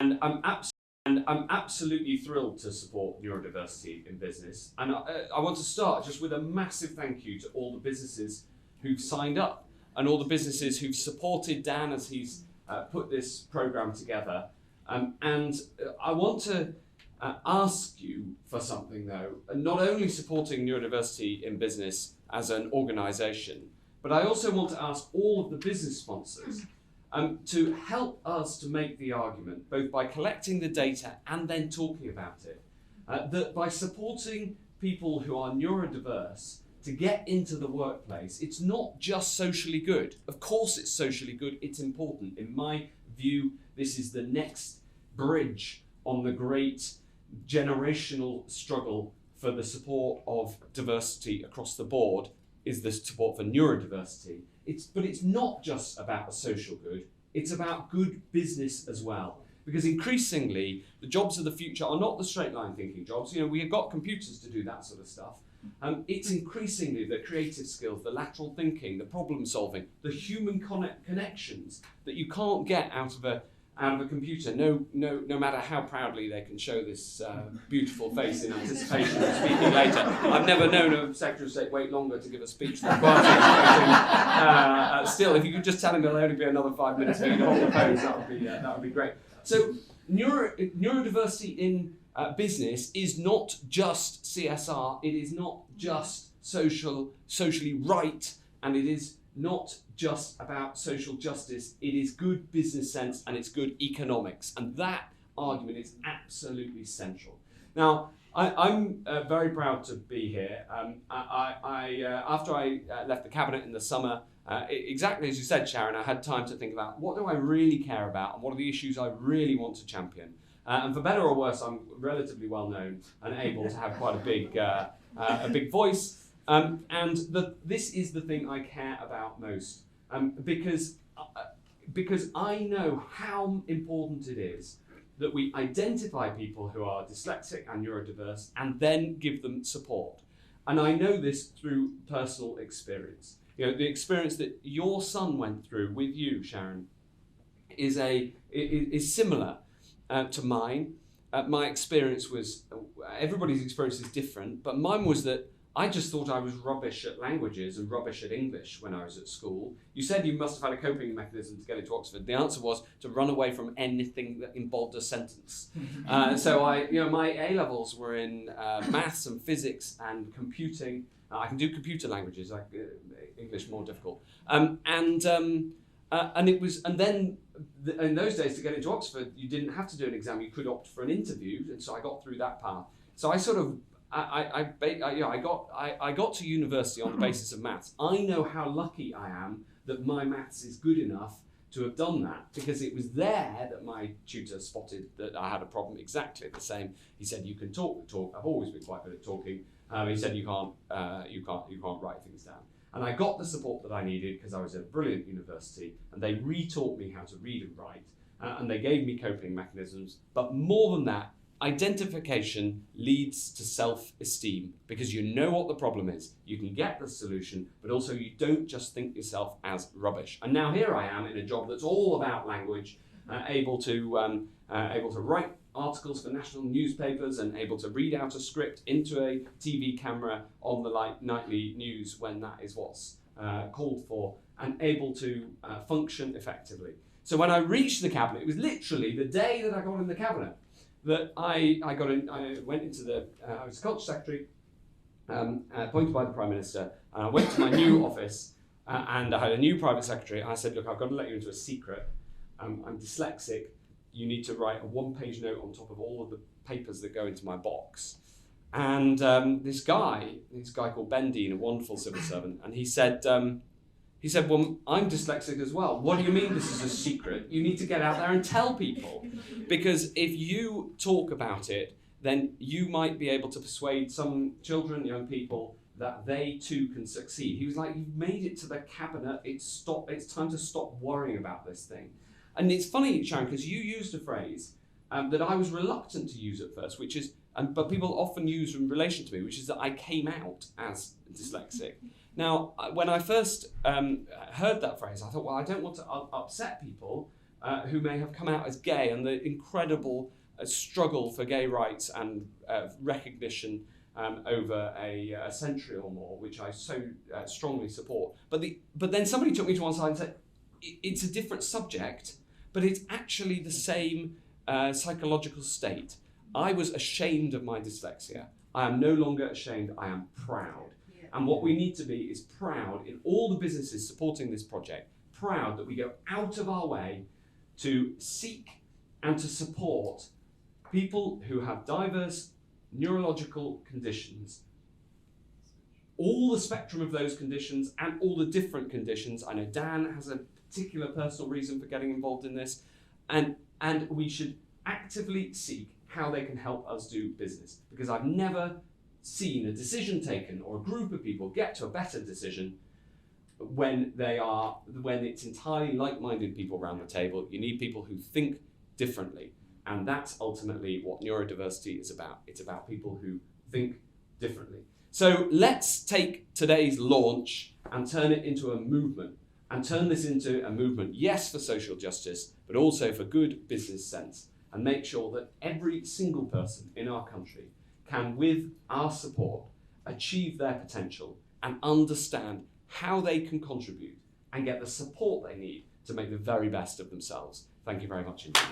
And I'm absolutely thrilled to support neurodiversity in business. And I want to start just with a massive thank you to all the businesses who've signed up and all the businesses who've supported Dan as he's put this program together. And I want to ask you for something though, not only supporting neurodiversity in business as an organisation, but I also want to ask all of the business sponsors to help us to make the argument, both by collecting the data and then talking about it, that by supporting people who are neurodiverse to get into the workplace, it's not just socially good. Of course it's socially good, it's important. In my view, this is the next bridge on the great generational struggle for the support of diversity across the board, is the support for neurodiversity. But it's not just about a social good, it's about good business as well. Because increasingly, the jobs of the future are not the straight line thinking jobs. You know, we have got computers to do that sort of stuff. It's increasingly the creative skills, the lateral thinking, the problem solving, the human connections that you can't get out of a computer, no matter how proudly they can show this beautiful face in anticipation of speaking later. I've never known a Secretary of State wait longer to give a speech than still, if you could just tell him it'll only be another 5 minutes for you to hold the pose, that would be great. So neurodiversity in business is not just CSR, it is not just socially right, and it is not just about social justice, it is good business sense and it's good economics. And that argument is absolutely central. Now, I'm very proud to be here. After I left the cabinet in the summer, exactly as you said, Sharon, I had time to think about what do I really care about and what are the issues I really want to champion. And for better or worse, I'm relatively well known and able to have quite a big voice. This is the thing I care about most, because I know how important it is that we identify people who are dyslexic and neurodiverse and then give them support. And I know this through personal experience. You know, the experience that your son went through with you, Sharon, is similar to mine. My experience was, everybody's experience is different, but mine was that I just thought I was rubbish at languages and rubbish at English when I was at school. You said you must have had a coping mechanism to get into Oxford. The answer was to run away from anything that involved a sentence. So my A levels were in maths and physics and computing. I can do computer languages, like English more difficult. And then in those days, to get into Oxford, you didn't have to do an exam. You could opt for an interview, and so I got through that path. So I sort of I got to university on the basis of maths. I know how lucky I am that my maths is good enough to have done that, because it was there that my tutor spotted that I had a problem exactly the same. He said, you can talk. I've always been quite good at talking. He said, you can't write things down. And I got the support that I needed because I was at a brilliant university, and they re-taught me how to read and write, and they gave me coping mechanisms. But more than that, identification leads to self-esteem, because you know what the problem is, you can get the solution, but also you don't just think yourself as rubbish. And now here I am in a job that's all about language, able to write articles for national newspapers and able to read out a script into a TV camera on the nightly news when that is what's called for, and able to function effectively. So when I reached the cabinet, it was literally the day that I got in the cabinet that I went into I was culture secretary, appointed by the Prime Minister, and I went to my new office, and I had a new private secretary. I said, look, I've got to let you into a secret. I'm dyslexic. You need to write a one-page note on top of all of the papers that go into my box. And this guy called Ben Dean, a wonderful civil servant, and he said, well, I'm dyslexic as well. What do you mean this is a secret? You need to get out there and tell people. Because if you talk about it, then you might be able to persuade some children, young people, that they too can succeed. He was like, you've made it to the cabinet, it's time to stop worrying about this thing. And it's funny, Sharon, because you used a phrase that I was reluctant to use at first, which is, but people often use in relation to me, which is that I came out as dyslexic. Now, when I first heard that phrase, I thought, well, I don't want to upset people, who may have come out as gay, and the incredible struggle for gay rights and recognition over a century or more, which I so strongly support. But then somebody took me to one side and said, it's a different subject, but it's actually the same psychological state. I was ashamed of my dyslexia. I am no longer ashamed, I am proud. Yeah. And what we need to be is proud in all the businesses supporting this project, proud that we go out of our way to seek and to support people who have diverse neurological conditions, all the spectrum of those conditions and all the different conditions. I know Dan has a particular personal reason for getting involved in this, and we should actively seek how they can help us do business, because I've never seen a decision taken or a group of people get to a better decision when it's entirely like-minded people around the table. You need people who think differently, and that's ultimately what neurodiversity is about. It's about people who think differently. So let's take today's launch and turn it into a movement, and turn this into a movement, yes, for social justice, but also for good business sense, and make sure that every single person in our country can, with our support, achieve their potential and understand how they can contribute and get the support they need to make the very best of themselves. Thank you very much indeed.